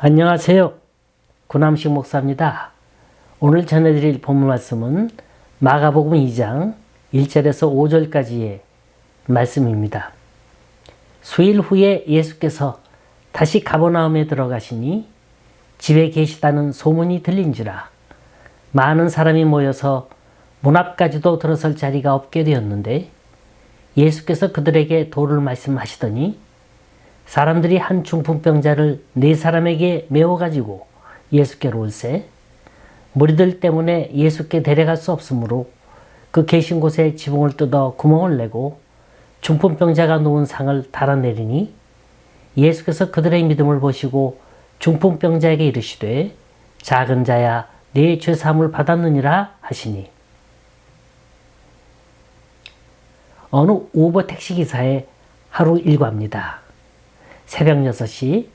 안녕하세요. 구남식 목사입니다. 오늘 전해드릴 본문 말씀은 마가복음 2장 1절에서 5절까지의 말씀입니다. 수일 후에 예수께서 다시 가버나움에 들어가시니 집에 계시다는 소문이 들린지라 많은 사람이 모여서 문 앞까지도 들어설 자리가 없게 되었는데 예수께서 그들에게 도를 말씀하시더니 사람들이 한 중풍병자를 4사람에게 메워가지고 예수께로 올세 무리들 때문에 예수께 데려갈 수 없으므로 그 계신 곳에 지붕을 뜯어 구멍을 내고 중풍병자가 누운 상을 달아내리니 예수께서 그들의 믿음을 보시고 중풍병자에게 이르시되 작은 자야 네 죄사함을 받았느니라 하시니 어느 우버 택시기사의 하루 일과입니다. 새벽 6시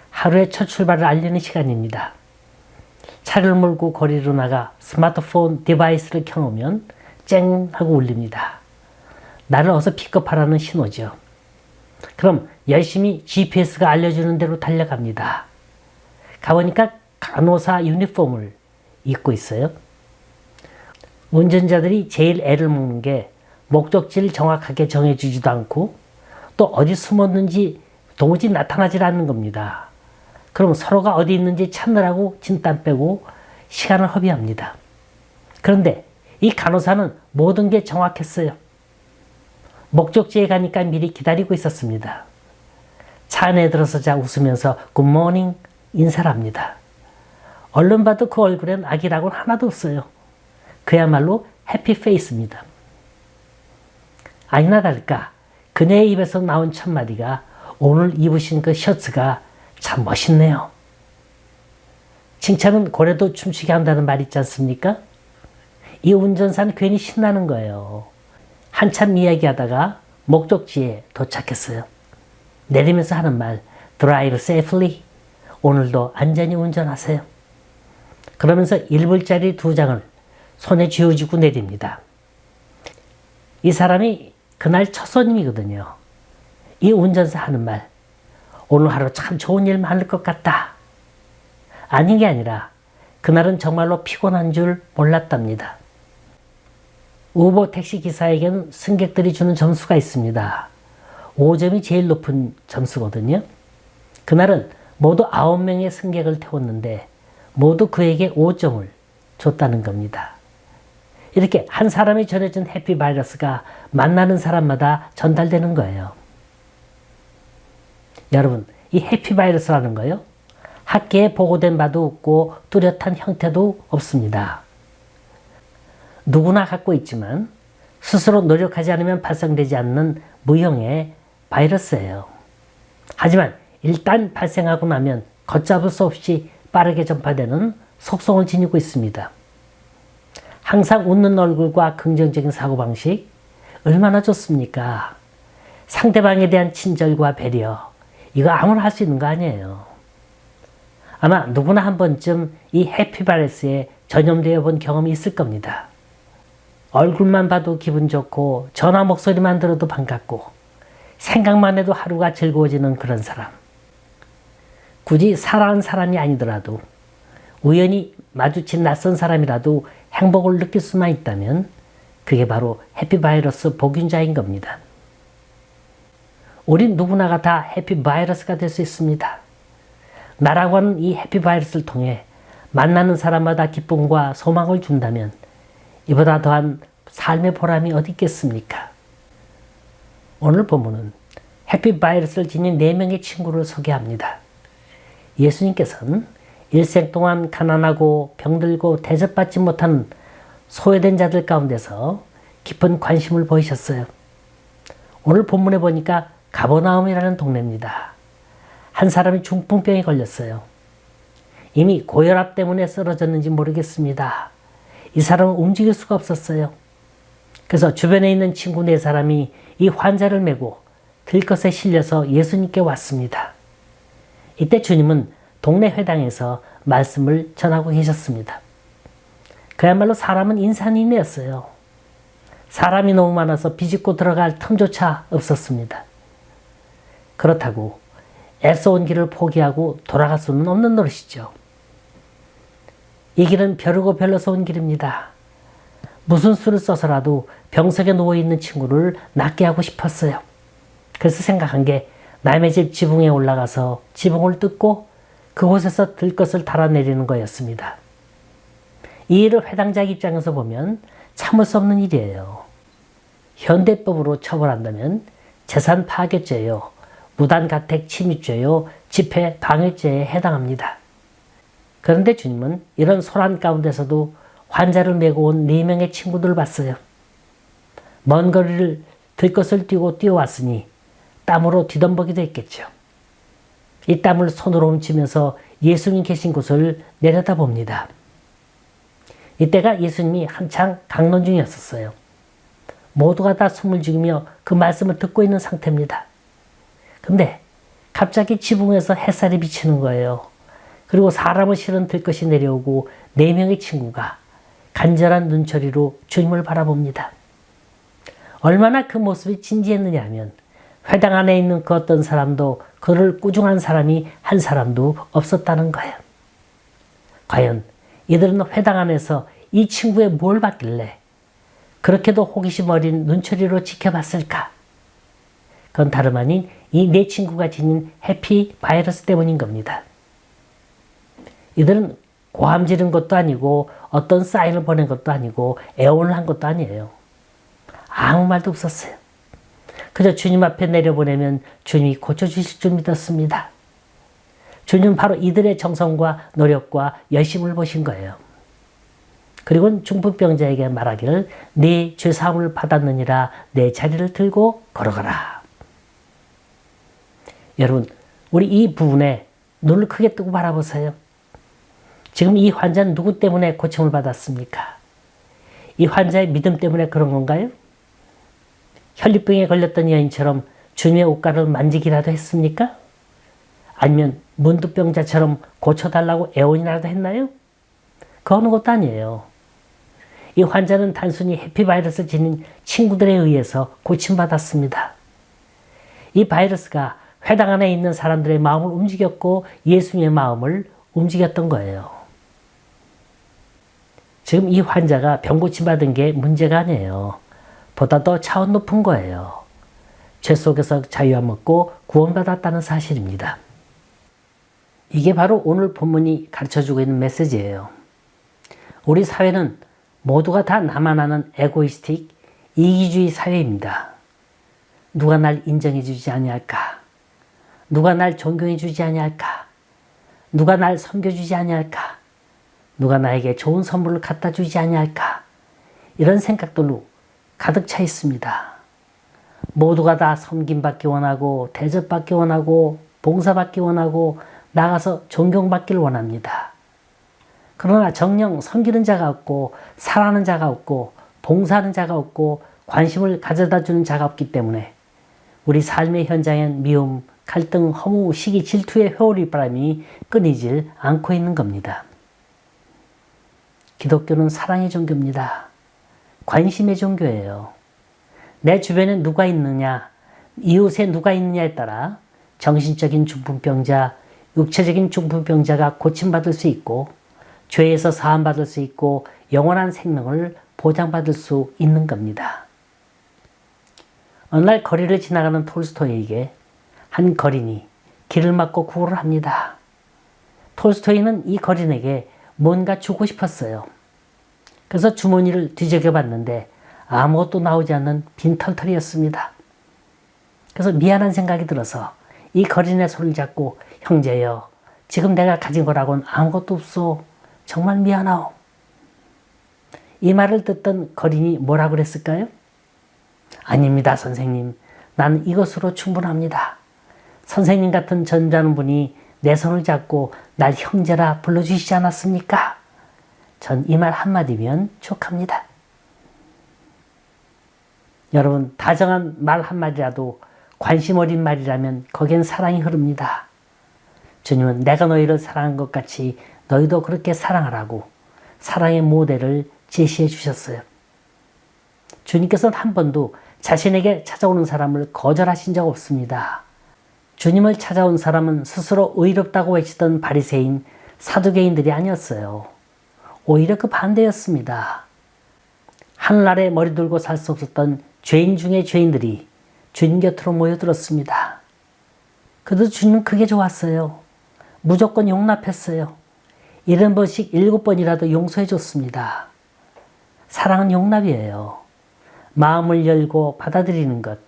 하루의 첫 출발을 알리는 시간입니다. 차를 몰고 거리로 나가 스마트폰 디바이스를 켜놓으면 쨍 하고 울립니다. 나를 어서 픽업하라는 신호죠. 그럼 열심히 GPS가 알려주는 대로 달려갑니다. 가보니까 간호사 유니폼을 입고 있어요. 운전자들이 제일 애를 먹는 게 목적지를 정확하게 정해주지도 않고 또 어디 숨었는지 도무지 나타나질 않는 겁니다. 그럼 서로가 어디 있는지 찾느라고 진땀 빼고 시간을 허비합니다. 그런데 이 간호사는 모든 게 정확했어요. 목적지에 가니까 미리 기다리고 있었습니다. 차 안에 들어서자 웃으면서 굿모닝 인사를 합니다. 얼른 봐도 그 얼굴엔 악이라고는 하나도 없어요. 그야말로 해피페이스입니다. 아니나 다를까 그녀의 입에서 나온 첫마디가 오늘 입으신 그 셔츠가 참 멋있네요. 칭찬은 고래도 춤추게 한다는 말 있지 않습니까? 이 운전사는 괜히 신나는 거예요. 한참 이야기하다가 목적지에 도착했어요. 내리면서 하는 말, Drive safely. 오늘도 안전히 운전하세요. 그러면서 1불짜리 2장을 손에 쥐어쥐고 내립니다. 이 사람이 그날 첫 손님이거든요. 이 운전사 하는 말, 오늘 하루 참 좋은 일 많을 것 같다. 아닌 게 아니라 그날은 정말로 피곤한 줄 몰랐답니다. 우버 택시 기사에게는 승객들이 주는 점수가 있습니다. 5점이 제일 높은 점수거든요. 그날은 모두 9명의 승객을 태웠는데 모두 그에게 5점을 줬다는 겁니다. 이렇게 한 사람이 전해준 해피바이러스가 만나는 사람마다 전달되는 거예요. 여러분, 이 해피바이러스라는 거요, 학계에 보고된 바도 없고 뚜렷한 형태도 없습니다. 누구나 갖고 있지만 스스로 노력하지 않으면 발생되지 않는 무형의 바이러스예요. 하지만 일단 발생하고 나면 걷잡을 수 없이 빠르게 전파되는 속성을 지니고 있습니다. 항상 웃는 얼굴과 긍정적인 사고방식 얼마나 좋습니까? 상대방에 대한 친절과 배려, 이거 아무나 할 수 있는 거 아니에요. 아마 누구나 한 번쯤 이 해피바이러스에 전염되어 본 경험이 있을 겁니다. 얼굴만 봐도 기분 좋고 전화 목소리만 들어도 반갑고 생각만 해도 하루가 즐거워지는 그런 사람. 굳이 사랑하는 사람이 아니더라도 우연히 마주친 낯선 사람이라도 행복을 느낄 수만 있다면 그게 바로 해피바이러스 복균자인 겁니다. 우린 누구나가 다 해피바이러스가 될 수 있습니다. 나라고 하는 이 해피바이러스를 통해 만나는 사람마다 기쁨과 소망을 준다면 이보다 더한 삶의 보람이 어디 있겠습니까? 오늘 본문은 해피바이러스를 지닌 4명의 친구를 소개합니다. 예수님께서는 일생 동안 가난하고 병들고 대접받지 못한 소외된 자들 가운데서 깊은 관심을 보이셨어요. 오늘 본문에 보니까 가버나움이라는 동네입니다. 한 사람이 중풍병에 걸렸어요. 이미 고혈압 때문에 쓰러졌는지 모르겠습니다. 이 사람은 움직일 수가 없었어요. 그래서 주변에 있는 친구 4사람이 이 환자를 메고 들것에 실려서 예수님께 왔습니다. 이때 주님은 동네 회당에서 말씀을 전하고 계셨습니다. 그야말로 사람은 인산인해였어요. 사람이 너무 많아서 비집고 들어갈 틈조차 없었습니다. 그렇다고 애써온 길을 포기하고 돌아갈 수는 없는 노릇이죠. 이 길은 벼르고 별러서 온 길입니다. 무슨 수를 써서라도 병석에 누워있는 친구를 낫게 하고 싶었어요. 그래서 생각한 게 남의 집 지붕에 올라가서 지붕을 뜯고 그곳에서 들것을 달아내리는 거였습니다. 이 일을 회당장 입장에서 보면 참을 수 없는 일이에요. 현대법으로 처벌한다면 재산 파괴죄요, 무단가택 침입죄요, 집회방해죄에 해당합니다. 그런데 주님은 이런 소란 가운데서도 환자를 메고 온 4명의 친구들을 봤어요. 먼 거리를 들것을 띄고 뛰어왔으니 땀으로 뒤덤벅이도 했겠죠. 이 땀을 손으로 훔치면서 예수님 계신 곳을 내려다봅니다. 이때가 예수님이 한창 강론 중이었었어요. 모두가 다 숨을 죽이며 그 말씀을 듣고 있는 상태입니다. 근데 갑자기 지붕에서 햇살이 비치는 거예요. 그리고 사람을 실은 들것이 내려오고 4명의 친구가 간절한 눈초리로 주님을 바라봅니다. 얼마나 그 모습이 진지했느냐 하면 회당 안에 있는 그 어떤 사람도 그를 꾸중한 사람이 한 사람도 없었다는 거예요. 과연 이들은 회당 안에서 이 친구의 뭘 봤길래 그렇게도 호기심 어린 눈초리로 지켜봤을까? 그건 다름 아닌 이 4친구가 지닌 해피 바이러스 때문인 겁니다. 이들은 고함 지른 것도 아니고 어떤 사인을 보낸 것도 아니고 애원을 한 것도 아니에요. 아무 말도 없었어요. 그저 주님 앞에 내려보내면 주님이 고쳐주실 줄 믿었습니다. 주님은 바로 이들의 정성과 노력과 열심을 보신 거예요. 그리고 중풍병자에게 말하기를 네 죄사함을 받았느니라 내 자리를 들고 걸어가라. 여러분, 우리 이 부분에 눈을 크게 뜨고 바라보세요. 지금 이 환자는 누구 때문에 고침을 받았습니까? 이 환자의 믿음 때문에 그런 건가요? 혈류병에 걸렸던 여인처럼 주님의 옷가를 만지기라도 했습니까? 아니면 문득병자처럼 고쳐달라고 애원이라도 했나요? 그 어느 것도 아니에요. 이 환자는 단순히 해피바이러스를 지닌 친구들에 의해서 고침받았습니다. 이 바이러스가 회당 안에 있는 사람들의 마음을 움직였고 예수님의 마음을 움직였던 거예요. 지금 이 환자가 병고침받은 게 문제가 아니에요. 보다 더 차원 높은 거예요. 죄 속에서 자유함 얻고 구원받았다는 사실입니다. 이게 바로 오늘 본문이 가르쳐주고 있는 메시지예요. 우리 사회는 모두가 다 나만 아는 에고이스틱, 이기주의 사회입니다. 누가 날 인정해주지 아니할까? 누가 날 존경해주지 아니할까? 누가 날 섬겨주지 아니할까? 누가 나에게 좋은 선물을 갖다 주지 아니할까? 이런 생각들로 가득 차 있습니다. 모두가 다 섬김받기 원하고 대접받기 원하고 봉사받기 원하고 나가서 존경받기를 원합니다. 그러나 정녕 섬기는 자가 없고 사랑하는 자가 없고 봉사하는 자가 없고 관심을 가져다 주는 자가 없기 때문에 우리 삶의 현장엔 미움, 갈등, 허무, 시기, 질투의 회오리바람이 끊이질 않고 있는 겁니다. 기독교는 사랑의 종교입니다. 관심의 종교예요. 내 주변에 누가 있느냐, 이웃에 누가 있느냐에 따라 정신적인 중풍병자, 육체적인 중풍병자가 고침받을 수 있고 죄에서 사함받을 수 있고 영원한 생명을 보장받을 수 있는 겁니다. 어느 날 거리를 지나가는 톨스토이에게 한 거린이 길을 막고 구호를 합니다. 톨스토이는 이 거린에게 뭔가 주고 싶었어요. 그래서 주머니를 뒤적여 봤는데 아무것도 나오지 않는 빈 털털이었습니다. 그래서 미안한 생각이 들어서 이 거린의 손을 잡고 형제여, 지금 내가 가진 거라고는 아무것도 없어. 정말 미안하오. 이 말을 듣던 거린이 뭐라고 그랬을까요? 아닙니다, 선생님. 나는 이것으로 충분합니다. 선생님 같은 전자는 분이 내 손을 잡고 날 형제라 불러주시지 않았습니까? 전 이 말 한마디면 족합니다. 여러분, 다정한 말 한마디라도 관심 어린 말이라면 거기엔 사랑이 흐릅니다. 주님은 내가 너희를 사랑한 것 같이 너희도 그렇게 사랑하라고 사랑의 모델을 제시해 주셨어요. 주님께서는 한 번도 자신에게 찾아오는 사람을 거절하신 적 없습니다. 주님을 찾아온 사람은 스스로 의롭다고 외치던 바리새인, 사두개인들이 아니었어요. 오히려 그 반대였습니다. 하늘 아래 머리 들고 살 수 없었던 죄인 중의 죄인들이 주님 곁으로 모여들었습니다. 그래도 주님은 그게 좋았어요. 무조건 용납했어요. 70번씩 7번이라도 용서해 줬습니다. 사랑은 용납이에요. 마음을 열고 받아들이는 것,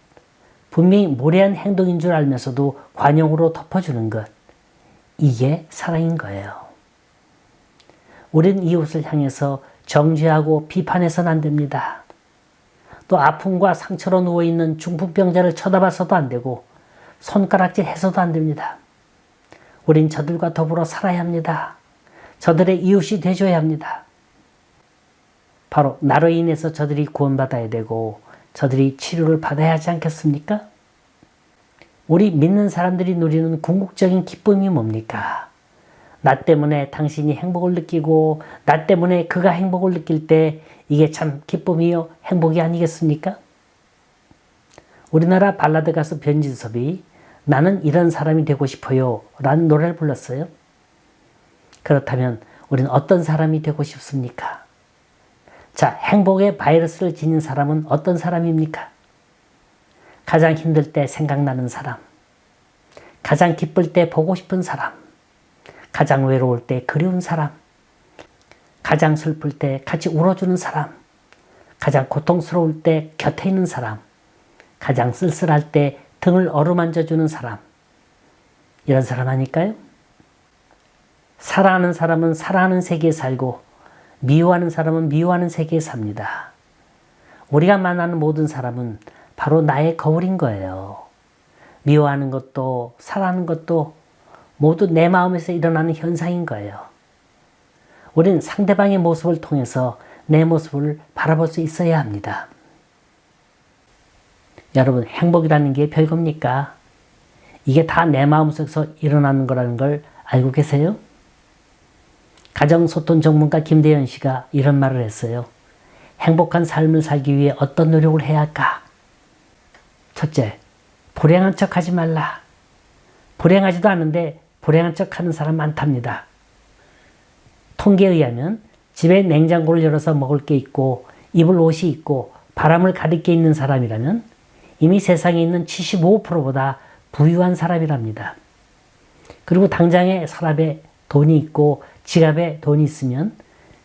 분명히 무례한 행동인 줄 알면서도 관용으로 덮어주는 것, 이게 사랑인 거예요. 우린 이웃을 향해서 정죄하고 비판해서는 안 됩니다. 또 아픔과 상처로 누워있는 중풍병자를 쳐다봐서도 안 되고 손가락질 해서도 안 됩니다. 우린 저들과 더불어 살아야 합니다. 저들의 이웃이 되줘야 합니다. 바로 나로 인해서 저들이 구원받아야 되고 저들이 치료를 받아야 하지 않겠습니까? 우리 믿는 사람들이 누리는 궁극적인 기쁨이 뭡니까? 나 때문에 당신이 행복을 느끼고 나 때문에 그가 행복을 느낄 때 이게 참 기쁨이요 행복이 아니겠습니까? 우리나라 발라드 가수 변진섭이 나는 이런 사람이 되고 싶어요 라는 노래를 불렀어요. 그렇다면 우리는 어떤 사람이 되고 싶습니까? 자, 행복의 바이러스를 지닌 사람은 어떤 사람입니까? 가장 힘들 때 생각나는 사람, 가장 기쁠 때 보고 싶은 사람, 가장 외로울 때 그리운 사람, 가장 슬플 때 같이 울어주는 사람, 가장 고통스러울 때 곁에 있는 사람, 가장 쓸쓸할 때 등을 어루만져주는 사람, 이런 사람 아닐까요? 사랑하는 사람은 사랑하는 세계에 살고 미워하는 사람은 미워하는 세계에 삽니다. 우리가 만나는 모든 사람은 바로 나의 거울인 거예요. 미워하는 것도 사랑하는 것도 모두 내 마음에서 일어나는 현상인 거예요. 우리는 상대방의 모습을 통해서 내 모습을 바라볼 수 있어야 합니다. 여러분, 행복이라는 게 별겁니까? 이게 다 내 마음속에서 일어나는 거라는 걸 알고 계세요? 가정소통 전문가 김대현 씨가 이런 말을 했어요. 행복한 삶을 살기 위해 어떤 노력을 해야 할까? 첫째, 불행한 척 하지 말라. 불행하지도 않은데 불행한 척 하는 사람 많답니다. 통계에 의하면 집에 냉장고를 열어서 먹을 게 있고 입을 옷이 있고 바람을 가릴 게 있는 사람이라면 이미 세상에 있는 75%보다 부유한 사람이랍니다. 그리고 당장에 서랍에 돈이 있고 지갑에 돈이 있으면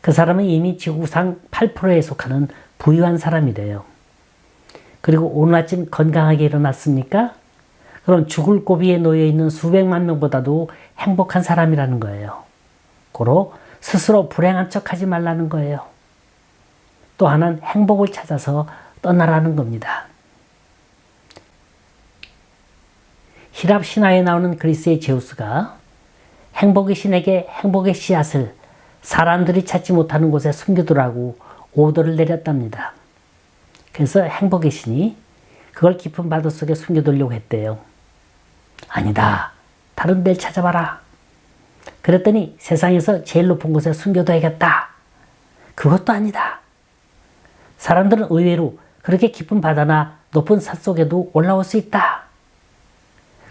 그 사람은 이미 지구상 8%에 속하는 부유한 사람이 돼요. 그리고 오늘 아침 건강하게 일어났습니까? 그럼 죽을 고비에 놓여있는 수백만 명보다도 행복한 사람이라는 거예요. 고로 스스로 불행한 척 하지 말라는 거예요. 또 하나는 행복을 찾아서 떠나라는 겁니다. 히랍 신화에 나오는 그리스의 제우스가 행복의 신에게 행복의 씨앗을 사람들이 찾지 못하는 곳에 숨겨두라고 오더를 내렸답니다. 그래서 행복의 신이 그걸 깊은 바다 속에 숨겨두려고 했대요. 아니다. 다른 데를 찾아봐라. 그랬더니 세상에서 제일 높은 곳에 숨겨둬야겠다. 그것도 아니다. 사람들은 의외로 그렇게 깊은 바다나 높은 산 속에도 올라올 수 있다.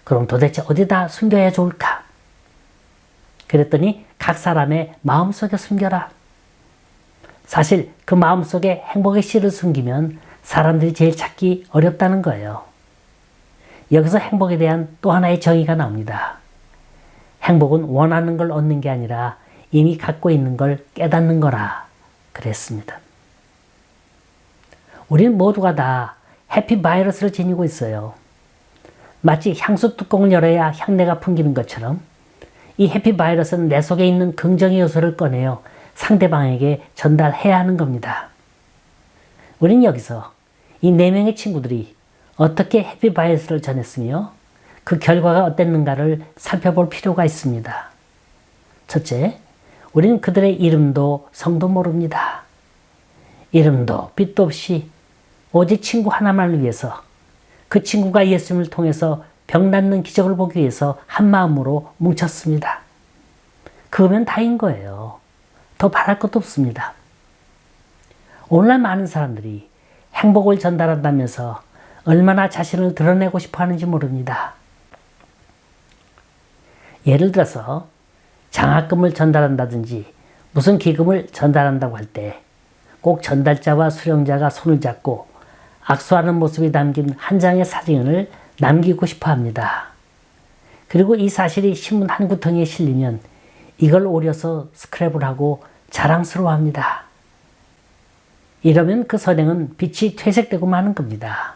그럼 도대체 어디다 숨겨야 좋을까? 그랬더니 각 사람의 마음속에 숨겨라. 사실 그 마음속에 행복의 씨를 숨기면 사람들이 제일 찾기 어렵다는 거예요. 여기서 행복에 대한 또 하나의 정의가 나옵니다. 행복은 원하는 걸 얻는 게 아니라 이미 갖고 있는 걸 깨닫는 거라 그랬습니다. 우리는 모두가 다 해피 바이러스를 지니고 있어요. 마치 향수 뚜껑을 열어야 향내가 풍기는 것처럼 이 해피 바이러스는 내 속에 있는 긍정의 요소를 꺼내어 상대방에게 전달해야 하는 겁니다. 우린 여기서 이 4명의 친구들이 어떻게 해피 바이러스를 전했으며 그 결과가 어땠는가를 살펴볼 필요가 있습니다. 첫째, 우리는 그들의 이름도 성도 모릅니다. 이름도 빛도 없이 오직 친구 하나만을 위해서 그 친구가 예수님을 통해서 병 낫는 기적을 보기 위해서 한 마음으로 뭉쳤습니다. 그거면 다인 거예요. 더 바랄 것도 없습니다. 오늘날 많은 사람들이 행복을 전달한다면서 얼마나 자신을 드러내고 싶어 하는지 모릅니다. 예를 들어서 장학금을 전달한다든지 무슨 기금을 전달한다고 할 때 꼭 전달자와 수령자가 손을 잡고 악수하는 모습이 담긴 한 장의 사진을 남기고 싶어 합니다. 그리고 이 사실이 신문 한 구덩이에 실리면 이걸 오려서 스크랩을 하고 자랑스러워합니다. 이러면 그 선행은 빛이 퇴색되고 마는 겁니다.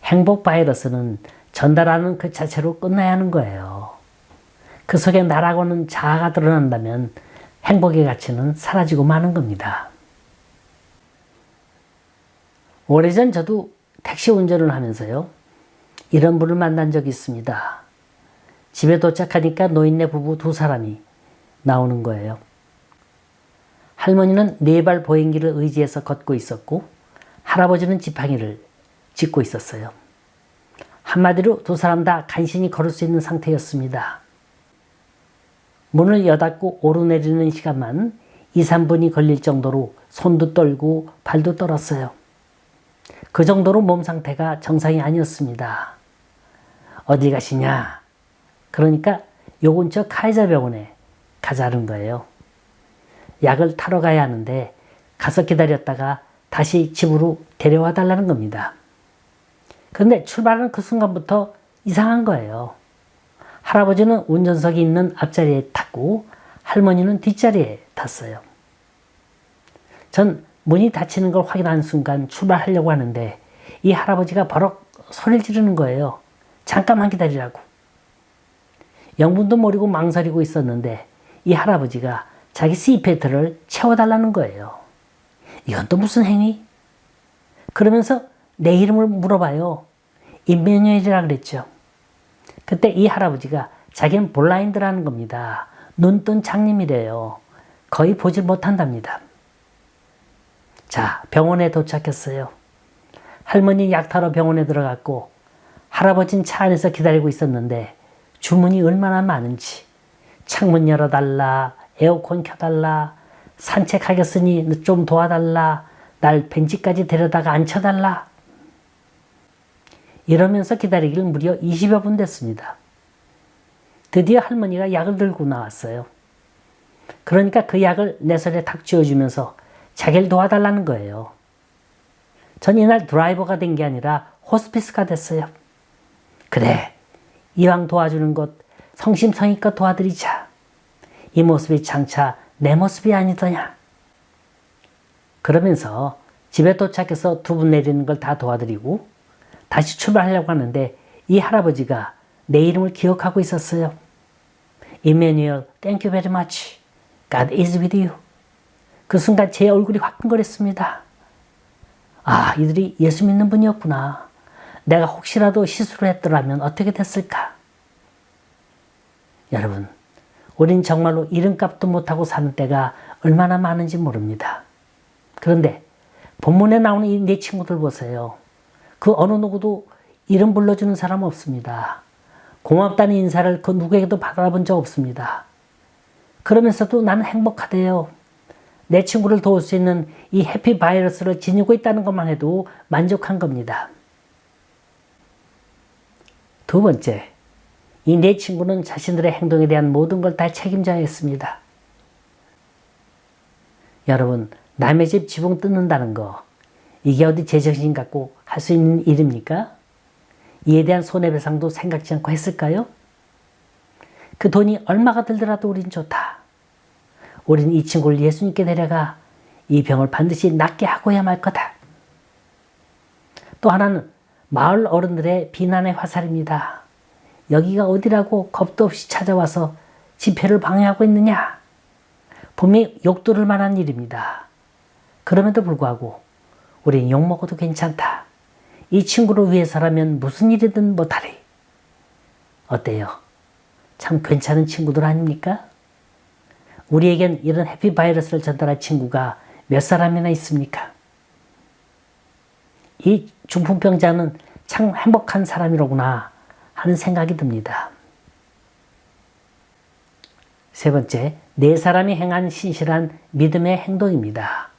행복 바이러스는 전달하는 그 자체로 끝나야 하는 거예요. 그 속에 나라고 하는 자아가 드러난다면 행복의 가치는 사라지고 마는 겁니다. 오래전 저도 택시 운전을 하면서요, 이런 분을 만난 적이 있습니다. 집에 도착하니까 노인네 부부 두 사람이 나오는 거예요. 할머니는 네 발 보행기를 의지해서 걷고 있었고 할아버지는 지팡이를 짚고 있었어요. 한마디로 두 사람 다 간신히 걸을 수 있는 상태였습니다. 문을 여닫고 오르내리는 시간만 2, 3분이 걸릴 정도로 손도 떨고 발도 떨었어요. 그 정도로 몸 상태가 정상이 아니었습니다. 어디 가시냐? 그러니까 요 근처 카이자병원에 가자는 거예요. 약을 타러 가야 하는데 가서 기다렸다가 다시 집으로 데려와 달라는 겁니다. 그런데 출발하는 그 순간부터 이상한 거예요. 할아버지는 운전석에 있는 앞자리에 탔고 할머니는 뒷자리에 탔어요. 전 문이 닫히는 걸 확인한 순간 출발하려고 하는데 이 할아버지가 버럭 소리를 지르는 거예요. 잠깐만 기다리라고. 영문도 모르고 망설이고 있었는데 이 할아버지가 자기 시트벨트를 채워달라는 거예요. 이건 또 무슨 행위? 그러면서 내 이름을 물어봐요. 임매뉴엘이라 그랬죠. 그때 이 할아버지가 자기는 블라인드라는 겁니다. 눈 뜬 장님이래요. 거의 보질 못한답니다. 자, 병원에 도착했어요. 할머니 약 타러 병원에 들어갔고 할아버지는 차 안에서 기다리고 있었는데 주문이 얼마나 많은지 창문 열어달라, 에어컨 켜달라, 산책하겠으니 좀 도와달라, 날 벤치까지 데려다가 앉혀달라. 이러면서 기다리길 무려 20여 분 됐습니다. 드디어 할머니가 약을 들고 나왔어요. 그러니까 그 약을 내 손에 탁 쥐어주면서 자기를 도와달라는 거예요. 전 이날 드라이버가 된 게 아니라 호스피스가 됐어요. 그래, 이왕 도와주는 것 성심성의껏 도와드리자. 이 모습이 장차 내 모습이 아니더냐. 그러면서 집에 도착해서 두 분 내리는 걸 다 도와드리고 다시 출발하려고 하는데 이 할아버지가 내 이름을 기억하고 있었어요. Emmanuel, thank you very much. God is with you. 그 순간 제 얼굴이 화끈거렸습니다. 아, 이들이 예수 믿는 분이었구나. 내가 혹시라도 실수를 했더라면 어떻게 됐을까? 여러분, 우린 정말로 이름값도 못하고 사는 때가 얼마나 많은지 모릅니다. 그런데 본문에 나오는 이 네 친구들 보세요. 그 어느 누구도 이름 불러주는 사람 없습니다. 고맙다는 인사를 그 누구에게도 받아본 적 없습니다. 그러면서도 나는 행복하대요. 내 친구를 도울 수 있는 이 해피 바이러스를 지니고 있다는 것만 해도 만족한 겁니다. 두 번째, 이 네 친구는 자신들의 행동에 대한 모든 걸 다 책임져야 했습니다. 여러분, 남의 집 지붕 뜯는다는 거, 이게 어디 제정신 갖고 할 수 있는 일입니까? 이에 대한 손해배상도 생각지 않고 했을까요? 그 돈이 얼마가 들더라도 우린 좋다. 우린 이 친구를 예수님께 데려가 이 병을 반드시 낫게 하고야 말 거다. 또 하나는 마을 어른들의 비난의 화살입니다. 여기가 어디라고 겁도 없이 찾아와서 집회를 방해하고 있느냐. 분명히 욕 들을 만한 일입니다. 그럼에도 불구하고 우린 욕먹어도 괜찮다. 이 친구를 위해서라면 무슨 일이든 못하리. 어때요? 참 괜찮은 친구들 아닙니까? 우리에겐 이런 해피바이러스를 전달할 친구가 몇 사람이나 있습니까? 이 중풍병자는 참 행복한 사람이로구나 하는 생각이 듭니다. 세 번째, 네 사람이 행한 신실한 믿음의 행동입니다.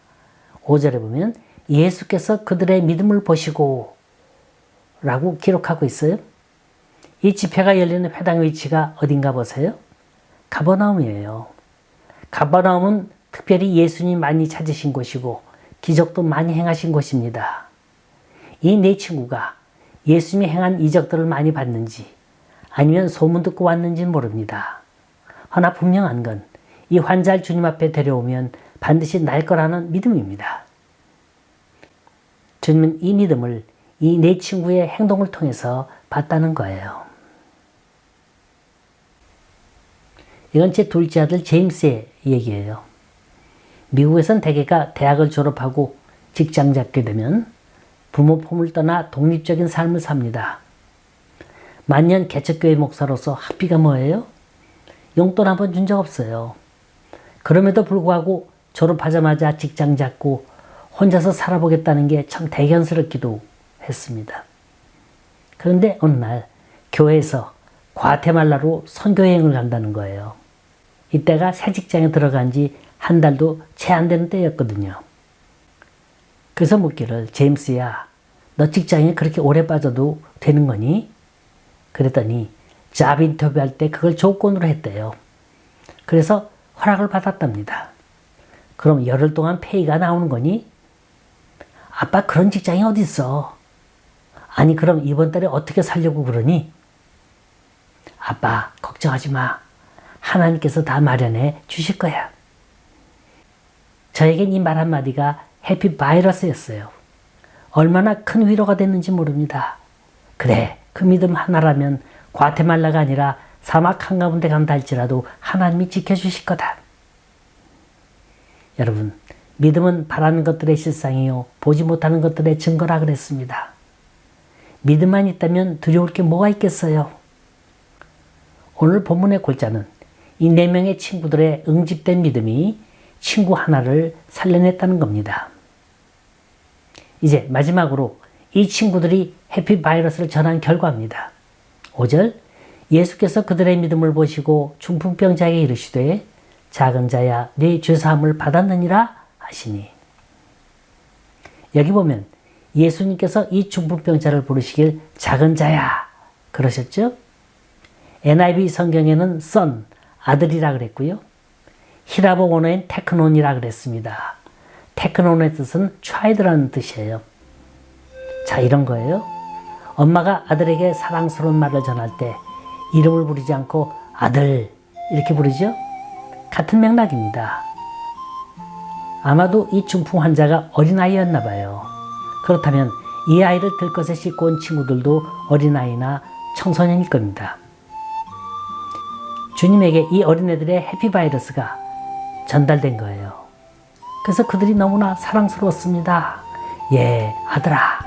5절에 보면 예수께서 그들의 믿음을 보시고 라고 기록하고 있어요. 이 집회가 열리는 회당 위치가 어딘가 보세요? 가버나움이에요. 가버나움은 특별히 예수님 많이 찾으신 곳이고 기적도 많이 행하신 곳입니다. 이 네 친구가 예수님이 행한 이적들을 많이 봤는지 아니면 소문 듣고 왔는지는 모릅니다. 허나 분명한 건 이 환자를 주님 앞에 데려오면 반드시 날 거라는 믿음입니다. 주님은 이 믿음을 이 네 친구의 행동을 통해서 봤다는 거예요. 이건 제 둘째 아들 제임스의 얘기예요. 미국에선 대개가 대학을 졸업하고 직장 잡게 되면 부모 품을 떠나 독립적인 삶을 삽니다. 만년 개척교회 목사로서 학비가 뭐예요? 용돈 한 번 준 적 없어요. 그럼에도 불구하고 졸업하자마자 직장 잡고 혼자서 살아보겠다는 게 참 대견스럽기도 했습니다. 그런데 어느 날 교회에서 과테말라로 선교여행을 간다는 거예요. 이때가 새 직장에 들어간 지 한 달도 채 안 되는 때였거든요. 그래서 묻기를, 제임스야, 너 직장에 그렇게 오래 빠져도 되는 거니? 그랬더니 잡 인터뷰할 때 그걸 조건으로 했대요. 그래서 허락을 받았답니다. 그럼 열흘 동안 페이가 나오는 거니? 아빠, 그런 직장이 어디 있어? 아니, 그럼 이번 달에 어떻게 살려고 그러니? 아빠, 걱정하지 마. 하나님께서 다 마련해 주실 거야. 저에겐 이 말 한마디가 해피 바이러스였어요. 얼마나 큰 위로가 됐는지 모릅니다. 그래, 그 믿음 하나라면 과테말라가 아니라 사막 한가운데 간다 할지라도 하나님이 지켜주실 거다. 여러분, 믿음은 바라는 것들의 실상이요 보지 못하는 것들의 증거라 그랬습니다. 믿음만 있다면 두려울 게 뭐가 있겠어요? 오늘 본문의 골자는 이 네 명의 친구들의 응집된 믿음이 친구 하나를 살려냈다는 겁니다. 이제 마지막으로 이 친구들이 해피 바이러스를 전한 결과입니다. 5절, 예수께서 그들의 믿음을 보시고 중풍병자에게 이르시되 작은 자야 네 죄사함을 받았느니라 하시니. 여기 보면 예수님께서 이 중풍병자를 부르시길 작은 자야 그러셨죠? NIV 성경에는 son, 아들이라 그랬고요. 히라보 원어엔 테크논이라 그랬습니다. 테크논의 뜻은 child라는 뜻이에요. 자, 이런 거예요. 엄마가 아들에게 사랑스러운 말을 전할 때 이름을 부르지 않고 아들 이렇게 부르죠? 같은 맥락입니다. 아마도 이 중풍 환자가 어린아이였나 봐요. 그렇다면 이 아이를 들것에 싣고 온 친구들도 어린아이나 청소년일 겁니다. 주님에게 이 어린애들의 해피바이러스가 전달된 거예요. 그래서 그들이 너무나 사랑스러웠습니다. 예, 아들아.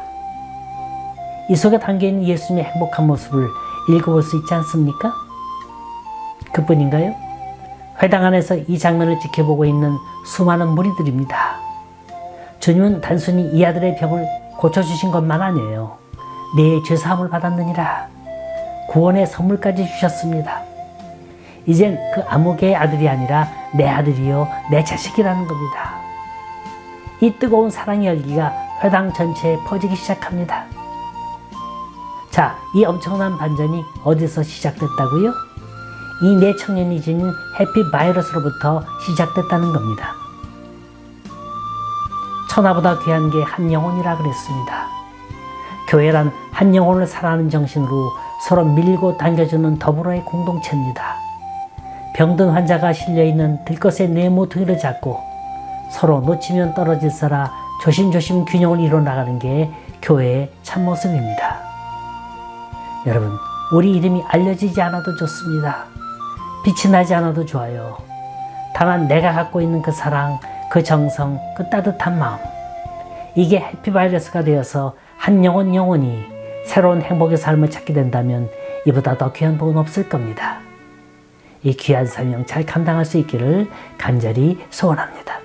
이 속에 담겨있는 예수님의 행복한 모습을 읽어볼 수 있지 않습니까? 그뿐인가요? 회당 안에서 이 장면을 지켜보고 있는 수많은 무리들입니다. 주님은 단순히 이 아들의 병을 고쳐주신 것만 아니에요. 네 죄사함을 받았느니라. 구원의 선물까지 주셨습니다. 이젠 그 아무개의 아들이 아니라 내 아들이요 내 자식이라는 겁니다. 이 뜨거운 사랑의 열기가 회당 전체에 퍼지기 시작합니다. 자, 이 엄청난 반전이 어디서 시작됐다고요? 이 네 청년이 지닌 해피 바이러스로부터 시작됐다는 겁니다. 천하보다 귀한 게 한 영혼이라 그랬습니다. 교회란 한 영혼을 사랑하는 정신으로 서로 밀고 당겨주는 더불어의 공동체입니다. 병든 환자가 실려있는 들것의 네 모퉁이를 잡고 서로 놓치면 떨어질사라 조심조심 균형을 이뤄나가는 게 교회의 참모습입니다. 여러분, 우리 이름이 알려지지 않아도 좋습니다. 빛이 나지 않아도 좋아요. 다만 내가 갖고 있는 그 사랑, 그 정성, 그 따뜻한 마음, 이게 해피바이러스가 되어서 한 영혼이 새로운 행복의 삶을 찾게 된다면 이보다 더 귀한 복은 없을 겁니다. 이 귀한 사명 잘 감당할 수 있기를 간절히 소원합니다.